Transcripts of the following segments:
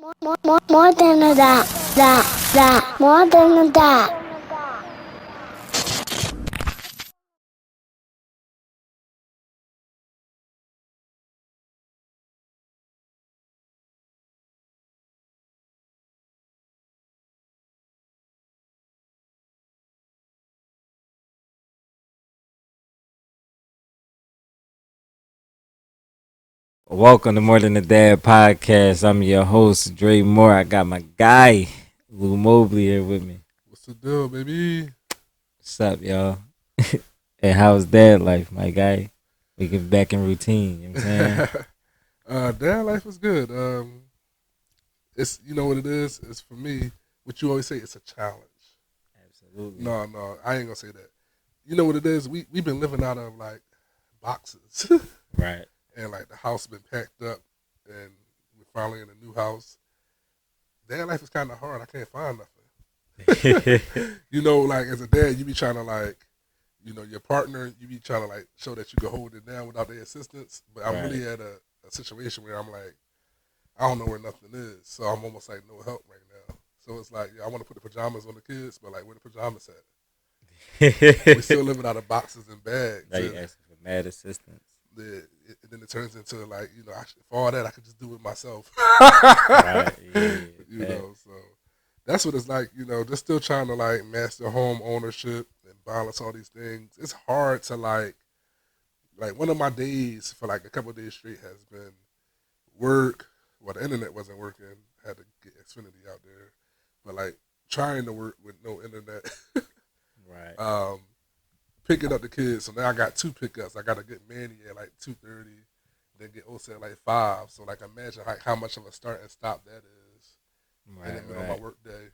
More than a more than a dot. Welcome to More Than a Dad podcast. I'm your host, Dre Moore. I got my guy, Lou Mobley, here with me. What's the deal, baby? What's up, y'all? And how's dad life, my guy? We get back in routine, you know what I'm saying? Dad life is good. It's you know what it is. It's for me. What you always say, it's a challenge. Absolutely. No, I ain't gonna say that. You know what it is. We've been living out of like boxes, Right. and like the house been packed up, and we're finally in a new house. Dad life is kind of hard. I can't find nothing. Like as a dad, you be trying to like, your partner, you be trying to like show that you can hold it down without their assistance. But I'm Right. really at a situation where I'm like, I don't know where nothing is, so I'm almost like no help right now. So it's like, I want to put the pajamas on the kids, but like, where the pajamas at? We still living out of boxes and bags. Now you And asking for mad assistance. then it turns into like, for all that, I could just do it myself. Right. Yeah. So that's what it's like. Just still trying to like master home ownership and balance all these things. It's hard to like one of my days for like a couple of days straight has been work. Well, the internet wasn't working. Had to get Xfinity out there, but like trying to work with no internet. Right. Picking up the kids. So now I got two pickups. I got to get Manny at like 2:30, then get Osa at like 5. So like imagine how much of a start and stop that is in the Right. middle of my work day.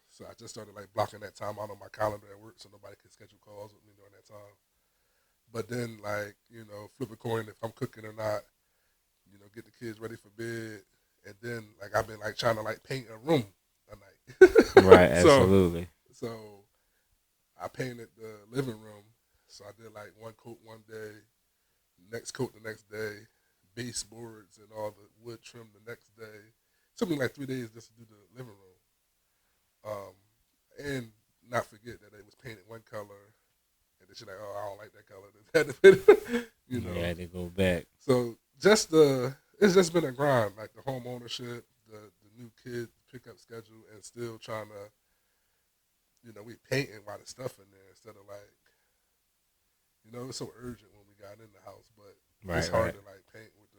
So I just started like blocking that time out on my calendar at work so nobody can schedule calls with me during that time. But then like, flip a coin if I'm cooking or not, get the kids ready for bed. And then like I've been like trying to like paint a room a night. Right. so Absolutely. so I painted the living room. So I did like one coat one day, next coat the next day, baseboards and all the wood trim the next day. It took me like 3 days just to do the living room. And not forget that it was painted one color, and then she's like, "Oh, I don't like that color." You had to go back. So it's just been a grind, like the home ownership, the new kid pickup schedule, and still trying to, we painting while the stuff in there instead of like, it's so urgent when we got in the house, but it's Right. hard Right. to like paint with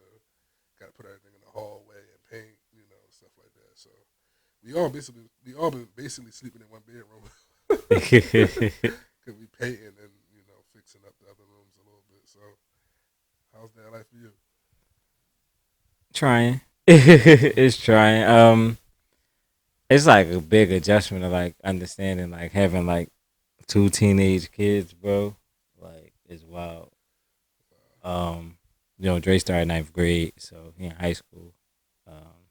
got to put everything in the hallway and paint, stuff like that. So we all been basically sleeping in one bedroom because we painting and fixing up the other rooms a little bit. So how's that life for you? Trying. It's trying. It's like a big adjustment of like understanding like having like two teenage kids, bro. Like it's wild. Um, Dre started ninth grade, so he in high school. Um,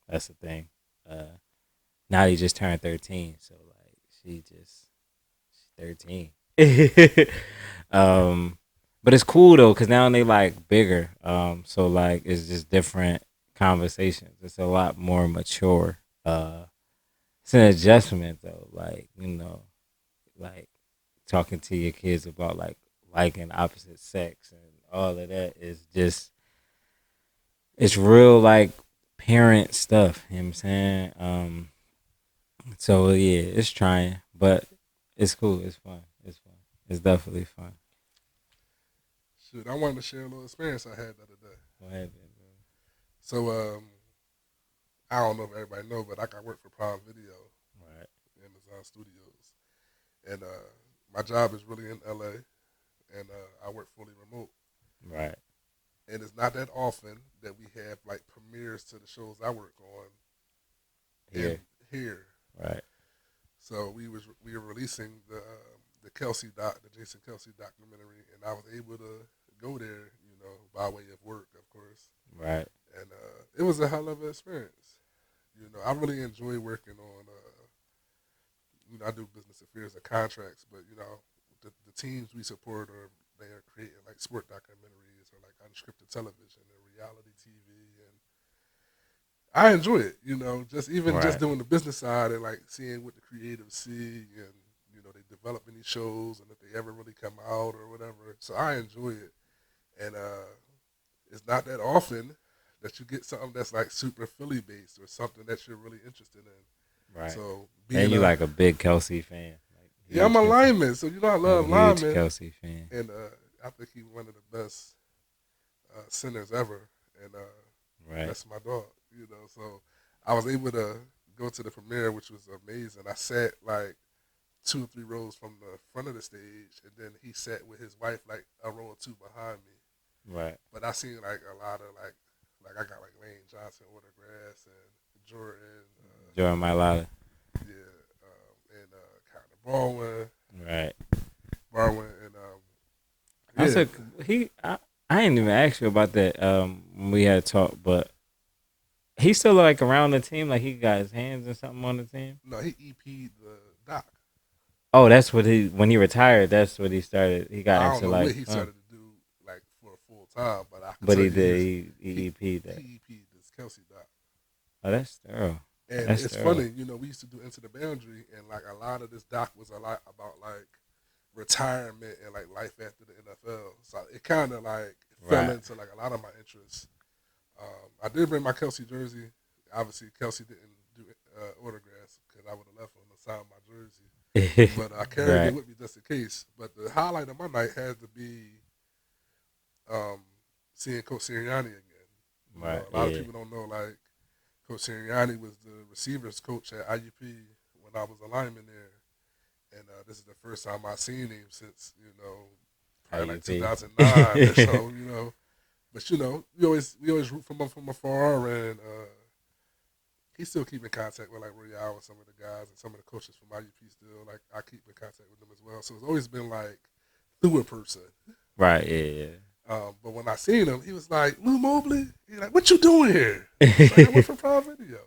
that's the thing. Uh, now he just turned 13, so like she's 13. um, but it's cool though, cause now they like bigger. So like it's just different conversations. It's a lot more mature. It's an adjustment though, like talking to your kids about like liking opposite sex and all of that is just it's real like parent stuff, you know what I'm saying? So yeah, it's trying, but it's cool, it's fun. It's fun. It's definitely fun. Shoot, I wanted to share a little experience I had the other day. What happened, bro? So I don't know if everybody know, but I got work for Prime Video, Right. Amazon Studios, and my job is really in LA, and I work fully remote. Right. And it's not that often that we have like premieres to the shows I work on in Here. here. Right. So we were releasing the Kelsey the Jason Kelce documentary, and I was able to go there, by way of work, of course. Right. And it was a hell of an experience. I really enjoy working on. I do business affairs and contracts, but the teams we support they are creating like sport documentaries or like unscripted television and reality TV, and I enjoy it. You know, just even just Right. doing the business side and like seeing what the creatives see and they develop any shows and if they ever really come out or whatever. So I enjoy it, and it's not that often that you get something that's like super Philly based or something that you're really interested in. Right. So And being you like a big Kelsey fan. Like yeah, I'm huge a Kelsey. lineman, so I Like a love huge linemen, Kelsey fan. and I think he's one of the best centers ever, and Right. that's my dog. So I was able to go to the premiere, which was amazing. I sat like 2 or 3 rows from the front of the stage, and then he sat with his wife like a row or two behind me. Right. But I seen like a lot of like I got like Lane Johnson autographs and Jordan, Jordan Mailata. yeah, and Connor Baldwin, Right. and I yeah, said I didn't even ask you about that when we had talked, but he still like around the team, like he got his hands and something on the team. no, he EP'd the doc. Oh, that's what he when he retired. That's what he started. He got I don't into know what like, he started to do like for a full time, but I can but tell he you did. He he EP'd that. he EP'd this Kelsey doc. Oh, that's thorough. And That's it's thorough. funny, we used to do Into the Boundary, and like a lot of this doc was a lot about like retirement and like life after the NFL. So it kind of like fell Right. into like a lot of my interests. I did bring my Kelsey jersey. Obviously, Kelsey didn't do autographs because I would have left him to sign my jersey, but I carried it Right. with me just in case. But the highlight of my night had to be um, seeing Coach Sirianni again. Right. A lot of Yeah. people don't know like Coach Sirianni was the receivers coach at IUP when I was a lineman there, and this is the first time I seen him since probably like IUP. 2009 or so. But we always root from him from afar, and he still keep in contact with like Roy Howard, some of the guys, and some of the coaches from IUP still. Like I keep in contact with them as well. So it's always been like through a person. Right. Yeah. But when I seen him, he was like, Lou Mobley? He's like, what you doing here? I was like, I Yeah. went for Prime Video.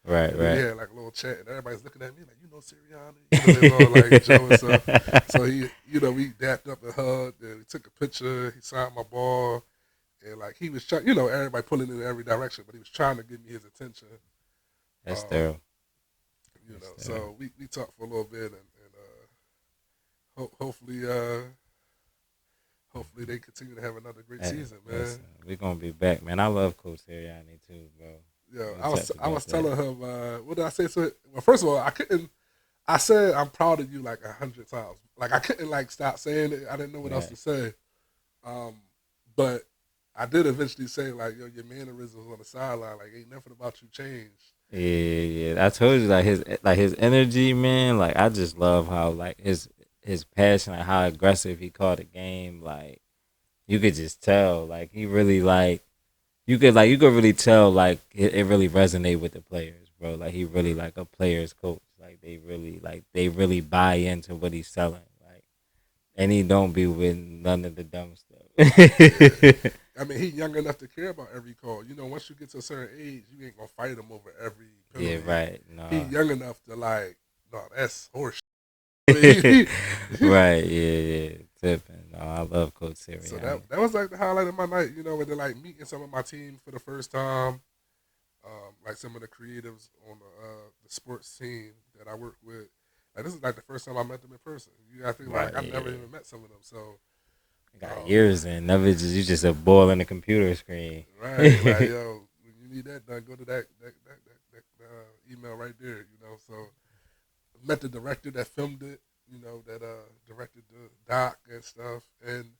Right. And then we Right. had like a little chat, and everybody's looking at me like, Sirianni? They was all like Joe and stuff. So we dapped up and hugged, and we took a picture. He signed my ball, and like he was trying, everybody pulling in every direction, but he was trying to give me his attention. That's Um, thorough. So we talked for a little bit, and hopefully hopefully they continue to have another great Hey, season, man. listen, we're gonna be back, man. I love Coach Sirianni too, bro. Yeah, We I was talked I was about that. telling him what did I say to it? Well, first of all, I couldn't. I said I'm proud of you like 100 times. Like I couldn't like stop saying it. I didn't know what else Right. to say. But I did eventually say like, yo, your mannerisms on the sideline, like ain't nothing about you changed. Yeah. I told you like his energy, man. Like I just love how like his passion, like how aggressive he called the game. Like you could just tell, like he really like you could really tell like it really resonate with the players, bro. Like he really like a player's coach. They really buy into what he's selling. Like and he don't be with none of the dumb stuff. I mean, he young enough to care about every call. Once you get to a certain age, you ain't gonna fight him over every Yeah, penalty. right. He No. young enough to like, no, that's horse. Right, yeah. Tipping. No, I love Coach Sirianni. So that was like the highlight of my night, and then like meeting some of my team for the first time, like some of the creatives on the sports team that I work with. Like this is like the first time I met them in person. I think like Right, I never yeah. even met some of them. So Got years in. Never just you just a ball in the computer screen. right, like yo, when you need that done, go to that email right there. So met the director that filmed it. That directed the doc and stuff, and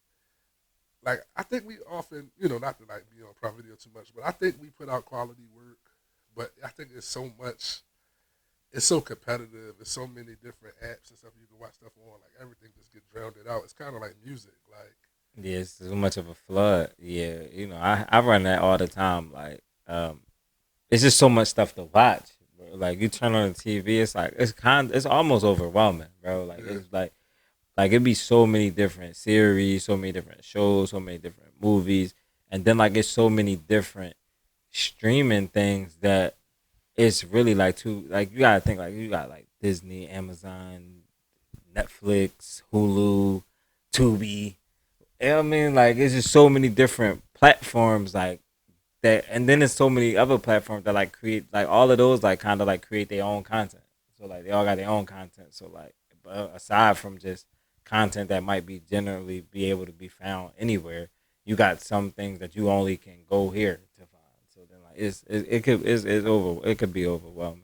like I think we often, not to like be on Prime Video too much, but I think we put out quality work. But I think it's so much, it's so competitive. There's so many different apps and stuff you can watch stuff on. Like everything just get drowned out. It's kind of like music. Like Yeah, it's too much of a flood. Yeah, I run that all the time. Like, it's just so much stuff to watch. Bro. Like you turn on the TV, it's like it's almost overwhelming, bro. Like yeah, it's like it'd be so many different series, so many different shows, so many different movies, and then like it's so many different streaming things that it's really like too like you gotta think like you got like Disney, Amazon, Netflix, Hulu, Tubi. You know what I mean? Like it's just so many different platforms like that, and then there's so many other platforms that like create like all of those like kind of like create their own content. So like they all got their own content. So like, but aside from just content that might be generally be able to be found anywhere, you got some things that you only can go here to find. So then like it could be overwhelming.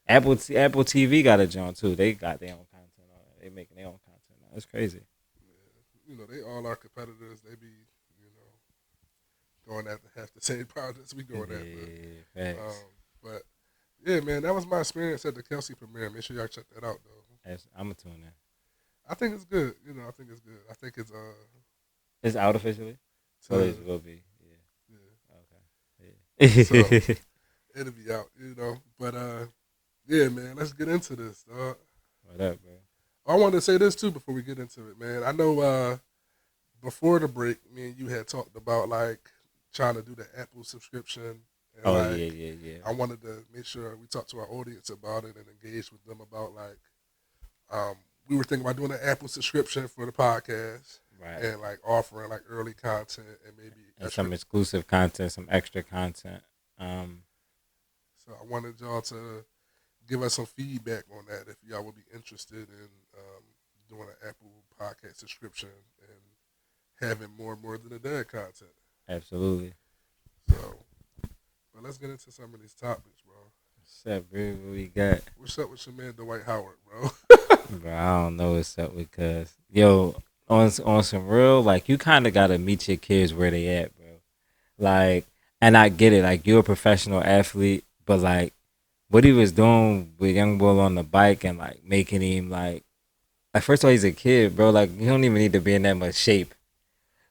Apple TV got a joint too. They got their own content on it. They making their own content now. It's crazy. You know, they all our competitors. They be, you know, going after half the same projects we going after. Facts. But yeah, man, that was my experience at the Kelce premiere. Make sure y'all check that out, though. I'm gonna tune in. I think it's good. You know, I think it's good. I think It's out officially. So it will be. Yeah. Okay. So it'll be out. You know, but yeah, man, let's get into this, dog. What up, bro? I wanted to say this too before we get into it, man. I know before the break, me and you had talked about like trying to do the Apple subscription. And, like, yeah. I wanted to make sure we talked to our audience about it and engage with them about like we were thinking about doing an Apple subscription for the podcast, right? And like offering like early content and maybe some exclusive content, some extra content. So I wanted y'all to give us some feedback on that if y'all would be interested in doing an Apple podcast subscription and having more and more than a dad content. Absolutely. So, but let's get into some of these topics, bro. What's up, bro? What we got? What's up with your man Dwight Howard, bro? Bro, I don't know what's up with cuz. Yo, on some real, like, you kind of got to meet your kids where they at, bro. Like, and I get it. Like, you're a professional athlete, but, like, what he was doing with Young Bull on the bike and, like, making him, like, first of all, he's a kid, bro. Like, you don't even need to be in that much shape.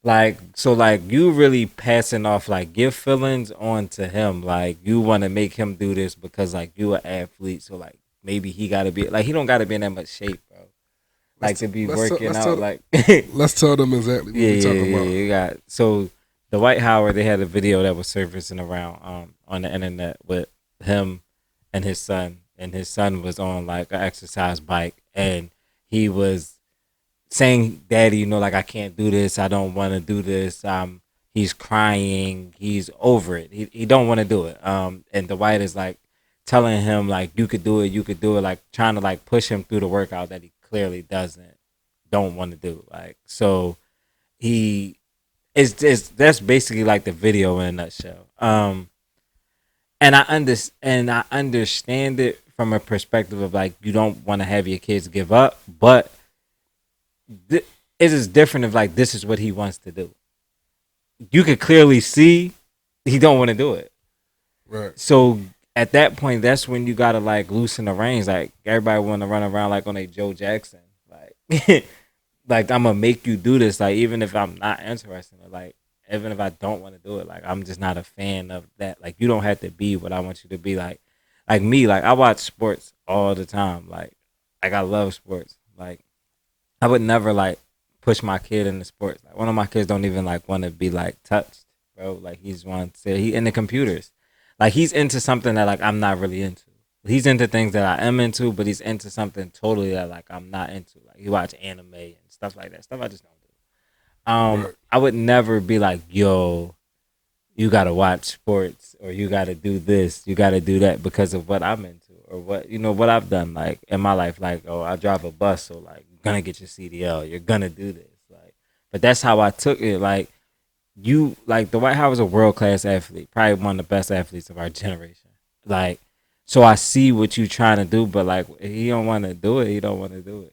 Like, so, like, you really passing off, like, your feelings on to him. Like, you want to make him do this because, like, you an athlete. So, like, maybe he got to be, like, he don't got to be in that much shape, bro. Like, to be working out, like. Let's tell them exactly what we're talking about. You got, so, Dwight Howard, they had a video that was surfacing around on the internet with him and his son. And his son was on, like, an exercise bike. And he was saying, Daddy, you know, like, I can't do this. I don't want to do this. He's crying. He's over it. He don't want to do it. And Dwight is, like, telling him, like, you could do it, like, trying to, like, push him through the workout that he clearly don't want to do. Like, so that's basically, like, the video in a nutshell. And I understand it from a perspective of, like, you don't want to have your kids give up, but it is different if, like, this is what he wants to do. You could clearly see he don't want to do it. Right. So at that point, that's when you gotta, like, loosen the reins. Like, everybody want to run around like on a Joe Jackson. Like, like, I'm gonna make you do this. Like, even if I'm not interested in it, like, even if I don't want to do it, like, I'm just not a fan of that. Like, you don't have to be what I want you to be. Like me, like, I watch sports all the time. Like I love sports. Like, I would never, like, push my kid into sports. Like, one of my kids don't even, like, want to be, like, touched, bro. Like, he's wants to, he into computers. Like, he's into something that, like, I'm not really into. He's into things that I am into, but he's into something totally that, like, I'm not into. Like, he watch anime and stuff like that. Stuff I just don't do. Right. I would never be like, yo, you gotta watch sports or you gotta do this, you gotta do that because of what I'm into or what, you know, what I've done, like, in my life. Like, oh, I drive a bus, so, like, you're gonna get your CDL, you're gonna do this. Like, but that's how I took it. Like, you, like, Dwight Howard's a world-class athlete, probably one of the best athletes of our generation. Like, so I see what you trying to do, but, like, if he don't want to do it, he don't want to do it.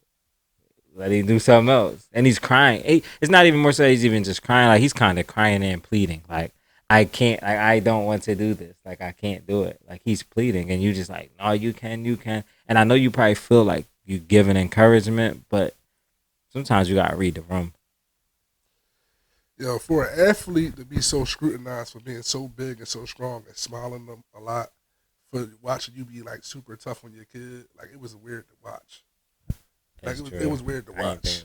Let him do something else. And he's crying. It's not even more so he's even just crying. Like, he's kind of crying and pleading. Like, I can't, like, I don't want to do this. Like, I can't do it. Like, he's pleading. And you just like, no, you can. And I know you probably feel like you giving encouragement, but sometimes you got to read the room. Yo, for an athlete to be so scrutinized for being so big and so strong and smiling them a lot, for watching you be, like, super tough on your kid, like, it was weird to watch. Like, it was weird to watch.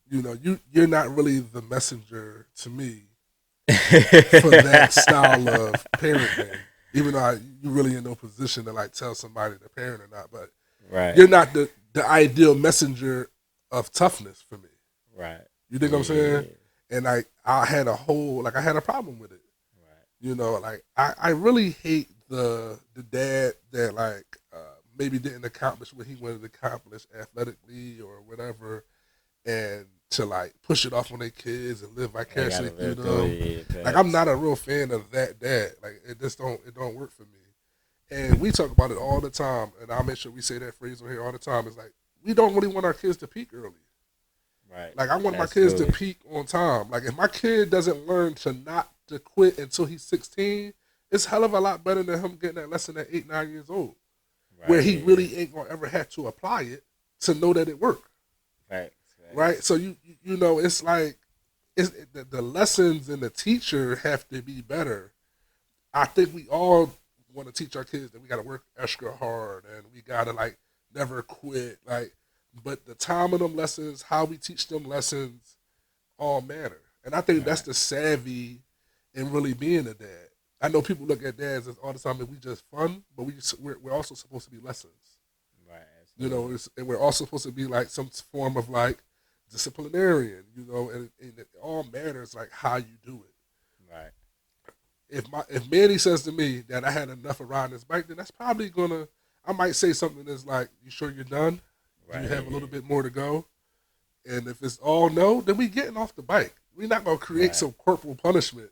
You know, you're not really the messenger to me for that style of parenting. Even though you're really in no position to, like, tell somebody to parent or not, but Right. you're not the ideal messenger of toughness for me. Right. You think what I'm saying? And, like, I had a problem with it. Right. You know, like I really hate the dad that like maybe didn't accomplish what he wanted to accomplish athletically or whatever, and to like push it off on their kids and live They vicariously gotta through live through them. it. Yeah, Like I'm facts. not a real fan of that dad. Like it don't work for me. And we talk about it all the time, and I'll make sure we say that phrase on here all the time. It's like we don't really want our kids to peak early. Right. Like I want my That's kids to true. peak on time. Like if my kid doesn't learn to not to quit until he's 16, it's hell of a lot better than him getting that lesson at 8, 9 years old, where Right. he Yeah. really ain't gonna ever have to apply it to know that it worked. Facts. Right. Facts. So you know it's like the lessons and the teacher have to be better. I think we all want to teach our kids that we got to work extra hard and we got to like never quit. Like, but the time of them lessons, how we teach them lessons, all matter. And I think that's Right. the savvy in really being a dad. I know people look at dads as all the time that we just fun, but we're also supposed to be lessons. Right. You know, Absolutely. and we're also supposed to be like some form of like disciplinarian. You know, and it all matters like how you do it. Right. If Manny says to me that I had enough of riding this bike, then that's probably gonna. I might say something that's like, "You sure you're done? Do you Right. have a little Yeah. bit more to go?" And if it's all no, then we getting off the bike. We're not gonna create Right. some corporal punishment.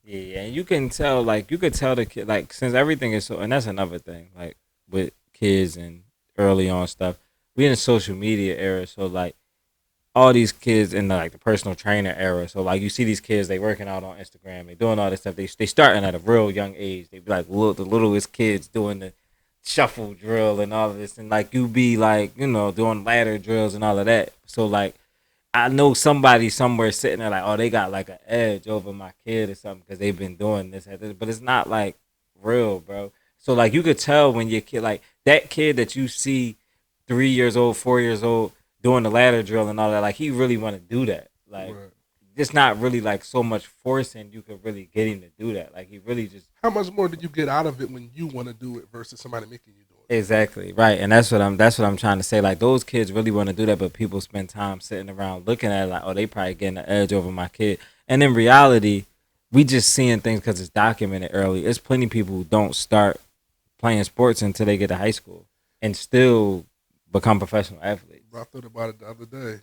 Yeah, and you can tell, like, you could tell the kid, like, since everything is so, and that's another thing, like, with kids and early on stuff, we in a social media era, so, like, all these kids in the, like, the personal trainer era, so, like, you see these kids, they working out on Instagram, they doing all this stuff, they starting at a real young age, they be, like, the littlest kids doing the shuffle drill and all of this, and, like, you be, like, doing ladder drills and all of that, so, like, I know somebody somewhere sitting there like, oh, they got like an edge over my kid or something because they've been doing this at this, but it's not like real, bro. So like you could tell when your kid, like that kid that you see 3 years old, 4 years old doing the ladder drill and all that, like he really want to do that. Like Right. it's not really like so much forcing you could really get him to do that. Like he really just How much more did you get out of it when you want to do it versus somebody making you do it? exactly right, and that's what I'm trying to say. Like those kids really want to do that, but people spend time sitting around looking at it like, oh, they probably getting the edge over my kid. And in reality, we just seeing things because it's documented early. There's plenty of people who don't start playing sports until they get to high school and still become professional athletes. But I thought about it the other day.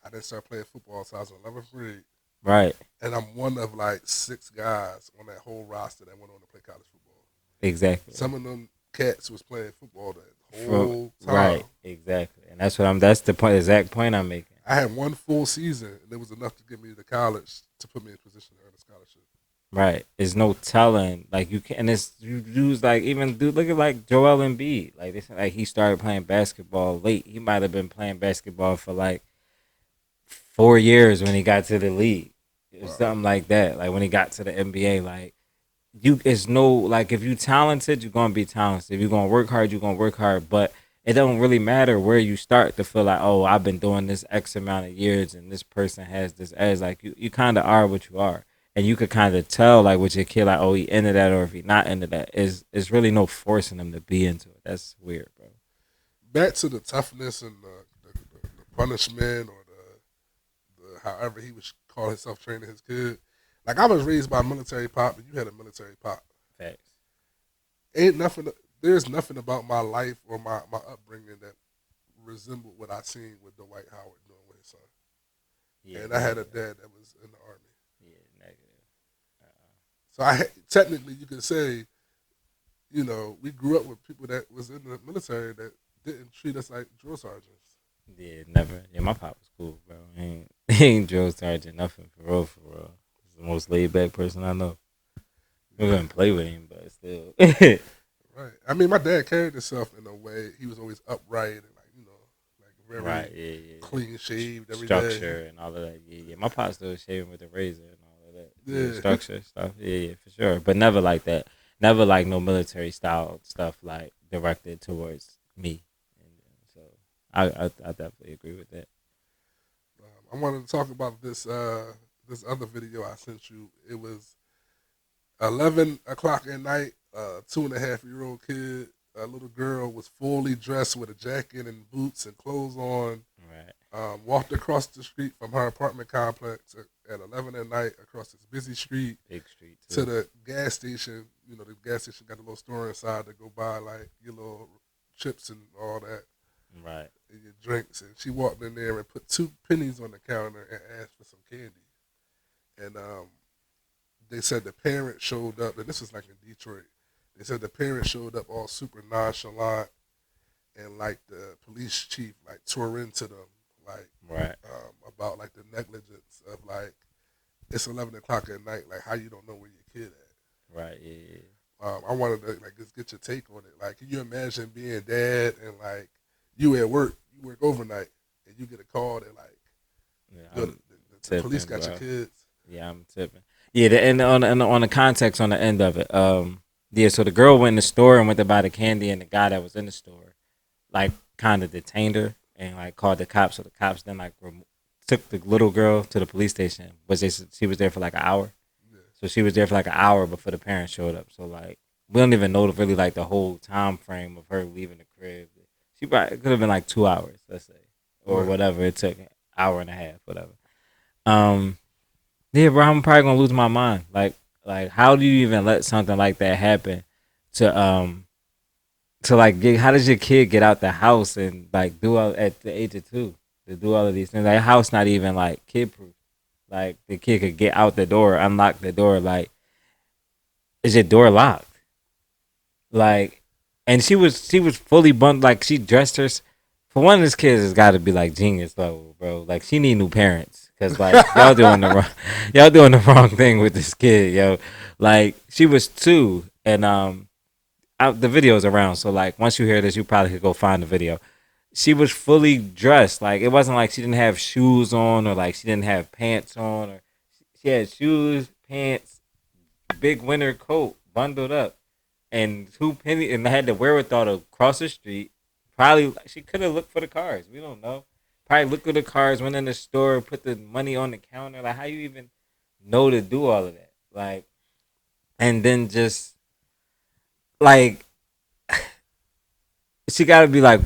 I didn't start playing football until I was in 11th grade, Right? and I'm one of like 6 guys on that whole roster that went on to play college football. Exactly. Some of them cats was playing football the From, whole time. right. Exactly. And that's what I'm. That's the point. Exact point I'm making. I had one full season, and it was enough to get me to college to put me in a position to earn a scholarship. Right. There's no telling. Like you can, and it's you use like even dude. Look at like Joel Embiid. Like this, like he started playing basketball late. He might have been playing basketball for like 4 years when he got to the league, or Wow. something like that. Like when he got to the NBA, like you, it's no like if you talented, you're gonna be talented. If you're gonna work hard, you're gonna work hard. But it don't really matter where you start to feel like, oh, I've been doing this X amount of years, and this person has this edge. Like you kind of are what you are, and you could kind of tell like with your kid, like, oh, he into that, or if he not into that. Is really no forcing him to be into it. That's weird, bro. Back to the toughness and the punishment or the however he was call himself training his kid. Like I was raised by a military pop, and you had a military pop. Facts. Ain't nothing. There's nothing about my life or my upbringing that resembled what I seen with Dwight Howard doing with his son. Yeah, And I had a negative. dad that was in the army, Yeah, negative. so technically you could say, you know, we grew up with people that was in the military that didn't treat us like drill sergeants. Yeah, never. Yeah, my pop was cool, bro. He ain't drill sergeant, nothing for real, for real. He's the most laid back person I know. We couldn't play with him, but still. Right. I mean, my dad carried himself in a way. He was always upright and like like very Right, yeah, yeah. clean shaved every day. Structure and all of that. Yeah, yeah. My pop still shaving with a razor and all of that. Yeah. Structure stuff. Yeah, yeah, for sure. But never like that. Never like no military style stuff like directed towards me. And so I definitely agree with that. I wanted to talk about this other video I sent you. It was 11 o'clock at night. 2.5-year-old kid, a little girl, was fully dressed with a jacket and boots and clothes on. Right. Walked across the street from her apartment complex at 11 at night across this busy street Big street to too. the gas station. You know, the gas station got a little store inside to go buy like your little chips and all that Right. and your drinks. And she walked in there and put 2 pennies on the counter and asked for some candy. And they said the parent showed up, and this was like in Detroit. They said the parent showed up all super nonchalant, and like the police chief like tore into them like Right. about like the negligence of like it's 11 o'clock at night, like how you don't know where your kid at. Right. Yeah. I wanted to like just get your take on it. Like, can you imagine being dad and like you at work, you work overnight, and you get a call that like Yeah. yo, I'm the police tipping, got your bro. kids. Yeah, I'm tipping. Yeah, and on the context on the end of it, yeah. So the girl went in the store and went to buy the candy, and the guy that was in the store, like, kind of detained her and like called the cops. So the cops then like took the little girl to the police station, but she was there for like an hour. Yeah. So she was there for like an hour before the parents showed up. So like we don't even know really like the whole time frame of her leaving the crib. She probably it could have been like 2 hours, let's say, or Right. whatever. It took an hour and a half, whatever. Yeah, bro, I'm probably gonna lose my mind. Like, how do you even let something like that happen? To like, how does your kid get out the house and like do all at the age of 2 to do all of these things? Like, house not even like kid proof. Like, the kid could get out the door, unlock the door. Like, is your door locked? Like, and she was fully bundled. Like, she dressed her. For one of these kids, it's got to be like genius level, bro. Like, she need new parents because like y'all doing the wrong thing with this kid, yo. Like, she was 2, and the video's around. So like, once you hear this, you probably could go find the video. She was fully dressed. Like, it wasn't like she didn't have shoes on or like she didn't have pants on, or she had shoes, pants, big winter coat, bundled up, and 2 penny, and had the wherewithal to cross the street. Probably she could have looked for the cars. We don't know. Probably looked for the cars, went in the store, put the money on the counter. Like, how you even know to do all of that? Like, and then just like she got to be like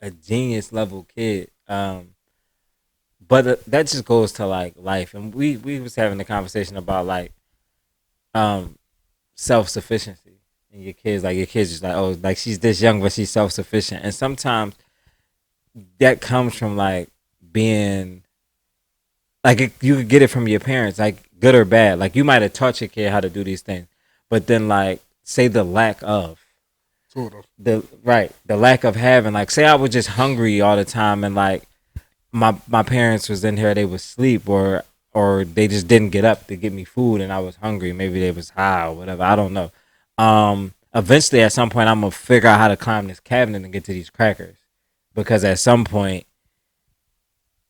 a genius level kid. But that just goes to like life, and we was having a conversation about like self sufficiency and your kids. Like, your kids just like, oh, like she's this young but she's self sufficient, and sometimes that comes from like being like you could get it from your parents, like good or bad. Like, you might have taught your kid how to do these things, but then like say the lack of Sort of. the lack of having, like, say I was just hungry all the time and like my parents was in here, they would sleep, or they just didn't get up to get me food and I was hungry. Maybe they was high or whatever. I don't know. Eventually at some point I'm gonna figure out how to climb this cabinet and get to these crackers, because at some point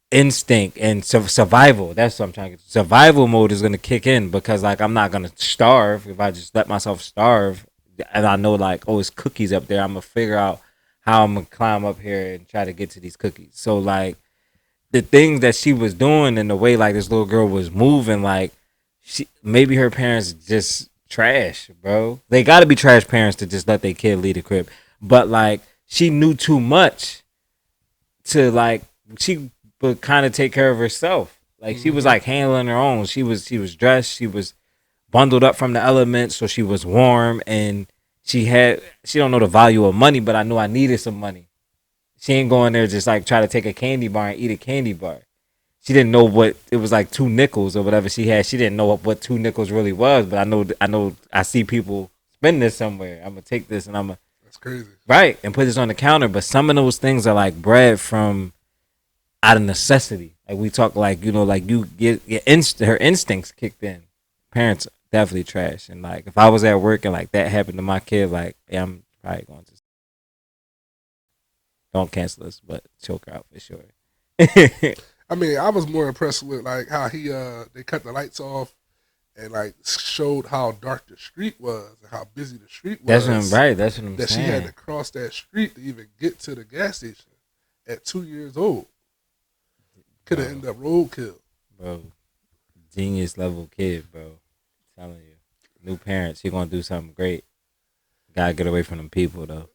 instinct and survival, that's what I'm trying to get. Survival mode is gonna kick in, because like I'm not gonna starve if I just let myself starve. And I know like, oh, it's cookies up there. I'm gonna figure out how I'm gonna climb up here and try to get to these cookies. So like the things that she was doing and the way like this little girl was moving, like maybe her parents just trash, bro. They gotta be trash parents to just let their kid leave the crib. But like she knew too much to like she would kind of take care of herself. Like she was like handling her own. She was dressed. She was bundled up from the elements, so she was warm, and she don't know the value of money, but I knew I needed some money. She ain't going there just like try to take a candy bar and eat a candy bar. She didn't know what it was, like 2 nickels or whatever she had. She didn't know what 2 nickels really was, but I know I see people spend this somewhere. I'm gonna take this and That's crazy. right and put this on the counter. But some of those things are like bred from out of necessity. Like we talk, like, you know, like you get her instincts kicked in. Parents definitely trash, and like if I was at work and like that happened to my kid, like, yeah, I'm probably going to don't cancel us, but choke her out for sure. I mean, I was more impressed with like how they cut the lights off and like showed how dark the street was and how busy the street was. That's what I'm That's what I'm that saying. she had to cross that street to even get to the gas station at 2 years old. Could have ended up roadkill. Bro, genius level kid, bro. I'm telling you, new parents, he gonna do something great. Gotta get away from them people though.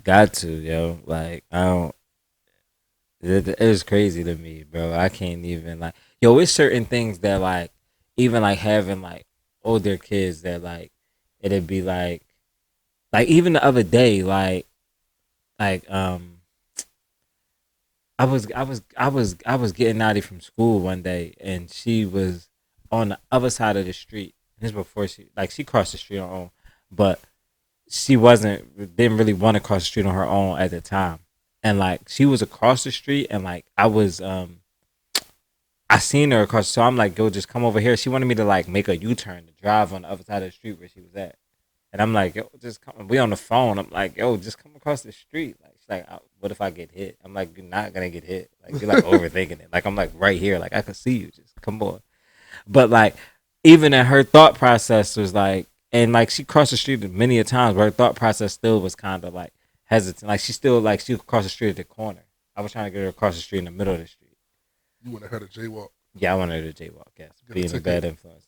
Got to, yo. Like, I don't. It is crazy to me, bro. I can't even like. yo, it's certain things that like even like having like older kids that like it'd be like even the other day like I was getting Naughty from school one day, and she was on the other side of the street. And this before she crossed the street on her own, but she didn't really want to cross the street on her own at the time. And like she was across the street, and like I seen her across, so I'm like, "Yo, just come over here." She wanted me to like make a U-turn to drive on the other side of the street where she was at, and I'm like, "Yo, just come." We on the phone. I'm like, "Yo, just come across the street." Like she's like, "What if I get hit?" I'm like, "You're not gonna get hit. Like you're like overthinking it. Like I'm like right here. Like I can see you. Just come on." But like even in her thought process was like, and like she crossed the street many a times, but her thought process still was kind of like hesitant. Like she still like she could cross the street at the corner. I was trying to get her across the street in the middle of the street. You want to have a jaywalk? Yeah, I wanted her to jaywalk. Yes, Get a being a ticket. bad influence.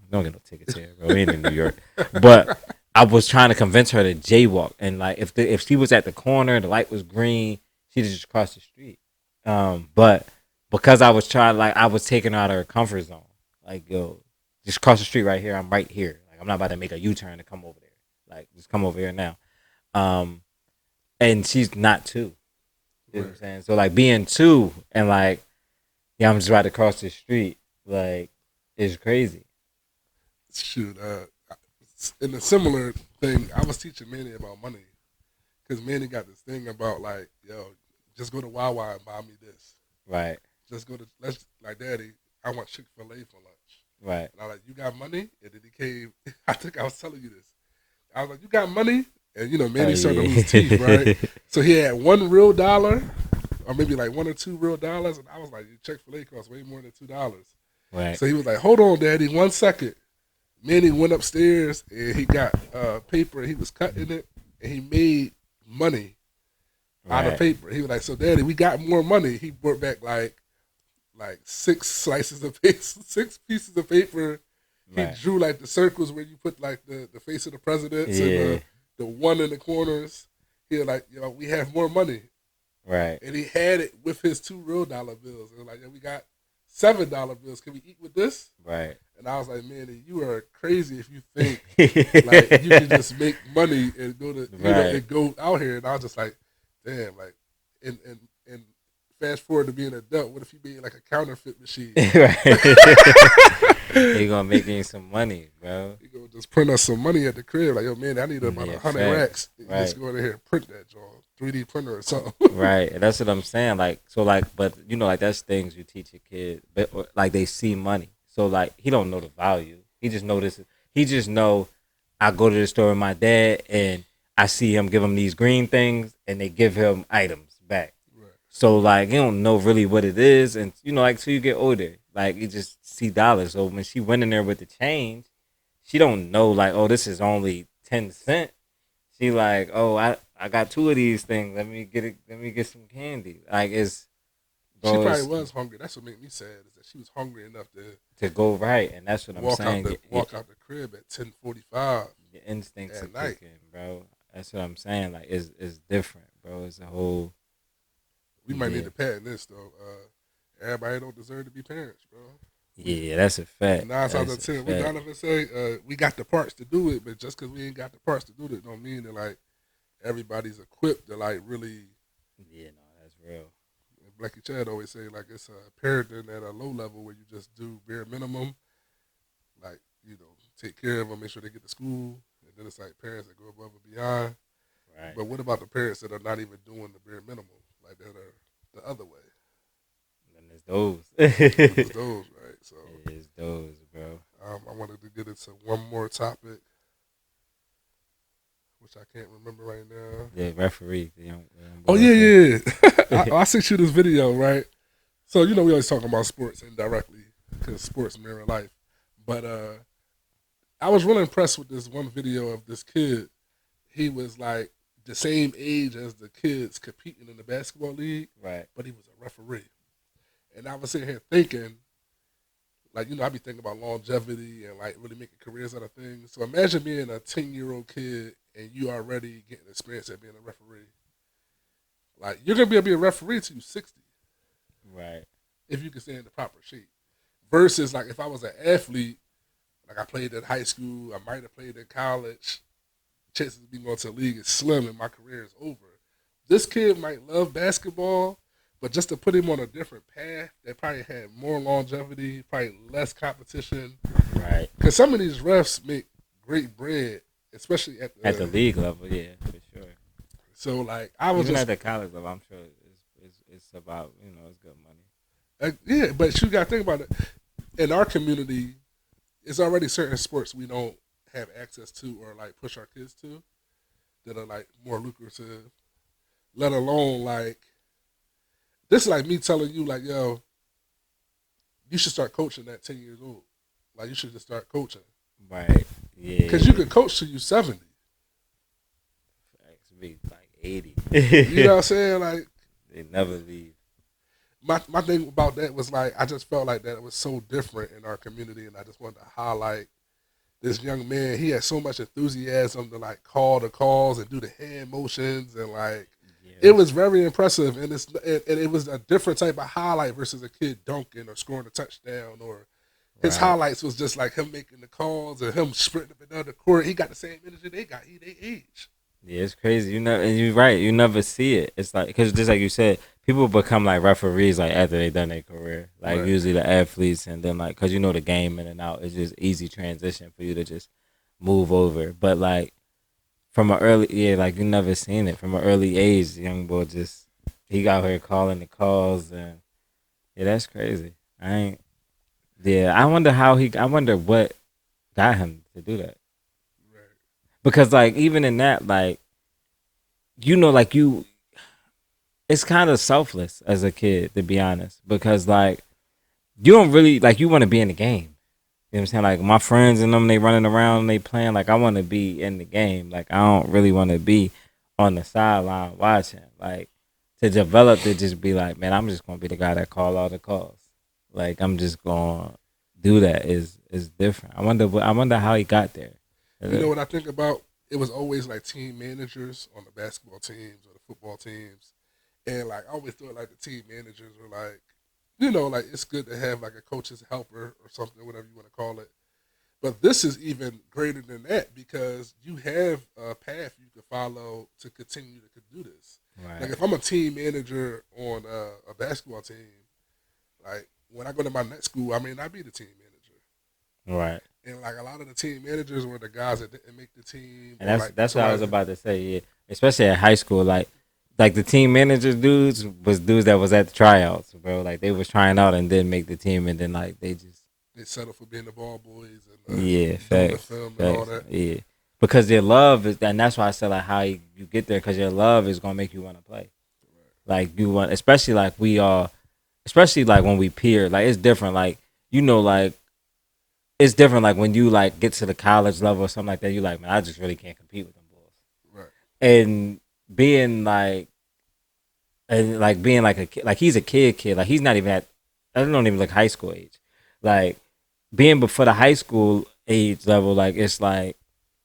Don't get no tickets here, bro. We ain't in New York. But I was trying to convince her to jaywalk, and like if she was at the corner, the light was green, she just cross the street. But because I was trying, like I was taking her out of her comfort zone. Like yo, just cross the street right here. I'm right here. Like I'm not about to make a U-turn to come over there. Like just come over here now. And she's not two. You know what I'm saying? So like being two and like, yeah, I'm just about to cross the street. Like, it's crazy. Shoot, in a similar thing, I was teaching Manny about money because Manny got this thing about like, yo, just go to Wawa and buy me this. Right. Just go to Daddy, I want Chick-fil-A for lunch. Right. And I was like, you got money? And then he came. I think I was telling you this. I was like, you got money? And Manny started to lose teeth, right? So he had $1 real, or maybe like $1 or $2 real, and I was like, Chick-fil-A costs way more than $2. Right. So he was like, hold on, Daddy, 1 second. Manny went upstairs and he got paper and he was cutting it and he made money out of paper. He was like, so Daddy, we got more money. He brought back like 6 pieces of paper. He drew like the circles where you put like the face of the presidents and the one in the corners. He was like, we have more money. Right. And he had it with his $2 real bills. And like, we got $7 bills. Can we eat with this? Right. And I was like, man, you are crazy if you think like you can just make money and go to and go out here. And I was just like, damn, like and fast forward to being an adult, what if you made like a counterfeit machine? He gonna make you some money, bro. He gonna just print us some money at the crib. Like, yo, man, I need about 100 racks. Just go in here and print that, John. 3D printer or something. Right. And that's what I'm saying. Like, so like, but like that's things you teach your kid, but like they see money. So like he don't know the value. He just know this. He just know I go to the store with my dad and I see him give him these green things and they give him items back. Right. So like he don't know really what it is, and like till you get older, like you just see dollars. So when she went in there with the change, she don't know like, oh, this is only 10 cents. She like, oh, I got 2 of these things. Let me get it. Let me get some candy. Like it's. She probably was hungry. That's what made me sad is that she was hungry enough to go right, and that's what I'm saying. Walk out the crib at 10:45. Your instincts are kicking, bro. That's what I'm saying. Like it's different, bro. It's a whole. We might need to patent this though. Everybody don't deserve to be parents, bro. Yeah, that's a fact. 9 times out of 10, we Donovan say we got the parts to do it, but just because we ain't got the parts to do it, don't mean that like everybody's equipped to like really. Yeah, no, that's real. Blackie Chad always say like it's a parenting at a low level where you just do bare minimum, like take care of them, make sure they get to school, and then it's like parents that go above and beyond. Right. But what about the parents that are not even doing the bare minimum, like that are the other way? And there's those. There's those, right? So it's those, bro. I wanted to get into one more topic, which I can't remember right now. Yeah, referee. Oh yeah. I sent you this video, right? So we always talk about sports indirectly because sports mirror life. But I was really impressed with this one video of this kid. He was like the same age as the kids competing in the basketball league, right? But he was a referee, and I was sitting here thinking, like I be thinking about longevity and like really making careers out of things. So imagine being a 10-year-old kid and you already getting experience at being a referee. Like you're gonna be able to be a referee till you're 60, right? If you can stay in the proper shape. Versus like if I was an athlete, like I played in high school, I might have played in college. Chances of me going to the league is slim, and my career is over. This kid might love basketball, but just to put him on a different path that probably had more longevity, probably less competition. Right. Because some of these refs make great bread, especially at the league level. Yeah, for sure. So like I was Even just at the college level, I'm sure it's about it's good money. yeah, but you got to think about it. In our community, it's already certain sports we don't have access to or like push our kids to that are like more lucrative. Let alone like this is like me telling you like yo, you should start coaching at 10 years old. Like you should just start coaching. Right. Yeah. Because you could coach till you 70. Facts be like 80. You know what I'm saying? Like they never leave. my thing about that was like I just felt like that it was so different in our community, and I just wanted to highlight this young man. He had so much enthusiasm to like call the calls and do the hand motions, and like it was very impressive. And it was a different type of highlight versus a kid dunking or scoring a touchdown. Or his highlights was just like him making the calls and him sprinting up and down the court. He got the same energy they got. They age. Yeah, it's crazy. And you're right. You never see it. It's like because just like you said, people become like referees like after they done their career. Like usually the athletes, and then like because the game in and out, it's just easy transition for you to just move over. But like from an early like you never seen it from an early age. The young boy just he got here calling the calls, and yeah, that's crazy. I wonder I wonder what got him to do that. Because like even in that, like like it's kind of selfless as a kid, to be honest. Because like you don't really like you want to be in the game. You know what I'm saying? Like my friends and them, they running around, they playing. Like I want to be in the game. Like I don't really want to be on the sideline watching. Like to develop to just be like, man, I'm just gonna be the guy that call all the calls. Like I'm just gonna do that is different. I wonder how he got there. You know what I think about? It was always like team managers on the basketball teams or the football teams. And like I always thought like the team managers were like, like it's good to have like a coach's helper or something, whatever you want to call it. But this is even greater than that because you have a path you can follow to continue to do this. Right. Like if I'm a team manager on a basketball team, like when I go to my next school, I may not be the team manager. Right. And like a lot of the team managers were the guys that didn't make the team. And that's what I was about to say. Yeah, especially at high school, like the team manager dudes was dudes that was at the tryouts, bro. Like they was trying out and didn't make the team, and then like they settle for being the ball boys and facts, the film and all that. Yeah, because their love is, and that's why I said like how you get there, because your love is gonna make you want to play. Right. Like you want, especially like we are, especially like when we peer, like it's different. Like like. It's different, like when you like get to the college level or something like that. You like, man, I just really can't compete with them boys. Right. And being like a kid, like he's a kid, like he's not even at, I don't even like high school age. Like being before the high school age level, like it's like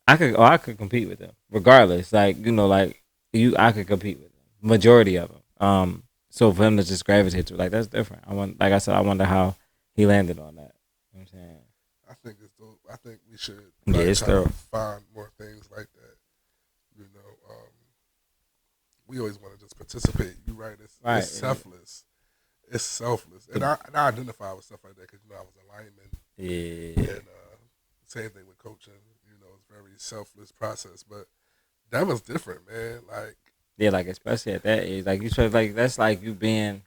I could compete with them regardless. Like I could compete with them, majority of them. So for him to just gravitate to like that's different. Like I said, I wonder how he landed on that. You know what I'm saying. I think it's dope. I think we should try to find more things like that. We always want to just participate. You're right. It's selfless. It's selfless. And I identify with stuff like that because I was a lineman. Yeah. And same thing with coaching. It's a very selfless process. But that was different, man. Like like especially at that age, like you said, like that's like you being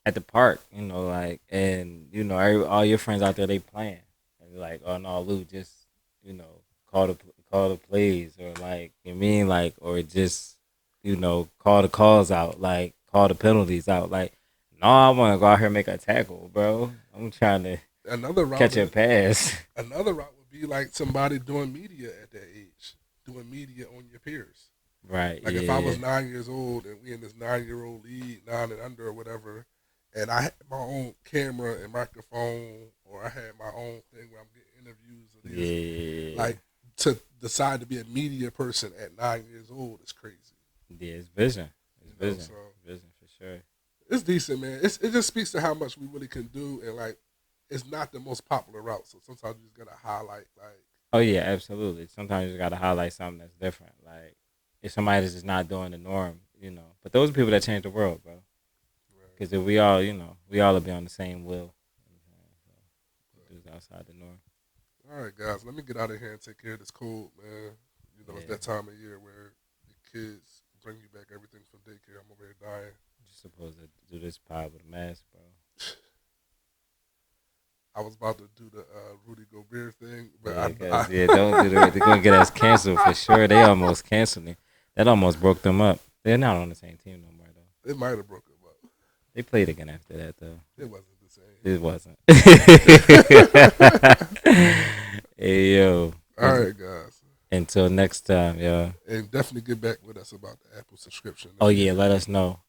at the park, like and all your friends out there they playing. Like, oh no, Lou, just call the plays, or like or just call the calls out, like call the penalties out. Like, no, I want to go out here and make a tackle, bro. I'm trying to catch a pass. Another route would be like somebody doing media at that age, doing media on your peers. Right. Like if I was 9 years old and we in this 9-year-old league, 9 and under or whatever, and I had my own camera and microphone, or I had my own thing where I'm getting interviews of this. Like to decide to be a media person at 9 years old is crazy. Yeah, it's vision. It's vision for sure. It's decent, man. It just speaks to how much we really can do, and like it's not the most popular route. So sometimes you just gotta highlight like. Oh yeah, absolutely. Sometimes you just gotta highlight something that's different. Like if somebody's just not doing the norm, you know. But those are people that change the world, bro. Because if we all, you know, we all will be on the same will. So, dudes outside the norm. All right, guys, let me get out of here and take care of this cold, man. You know, it's that time of year where the kids bring you back everything from daycare. I'm over here dying. You're supposed to do this pod with a mask, bro. I was about to do the Rudy Gobert thing, but don't do that. They're gonna get us canceled for sure. They almost canceled me. That almost broke them up. They're not on the same team no more though. It might have broke them up. They played again after that though. It wasn't the same. It wasn't. Hey yo. All right, guys. Until next time, y'all. And definitely get back with us about the Apple subscription. Oh yeah, let us know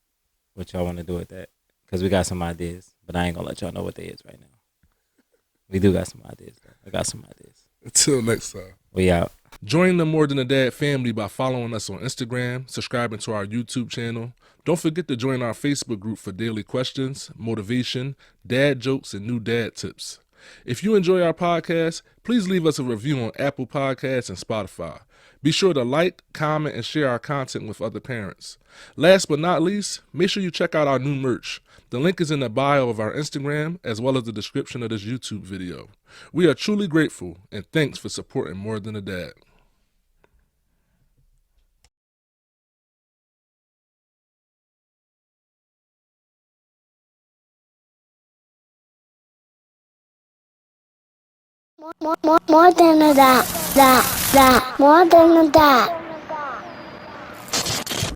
what y'all want to do with that, because we got some ideas, but I ain't gonna let y'all know what they is right now. We do got some ideas though. I got some ideas. Until next time. We out. Join the More Than a Dad family by following us on Instagram, subscribing to our YouTube channel. Don't forget to join our Facebook group for daily questions, motivation, dad jokes, and new dad tips. If you enjoy our podcast, please leave us a review on Apple Podcasts and Spotify. Be sure to like, comment, and share our content with other parents. Last but not least, make sure you check out our new merch. The link is in the bio of our Instagram as well as the description of this YouTube video. We are truly grateful, and thanks for supporting More Than a Dad. More than a dad. More than a dad.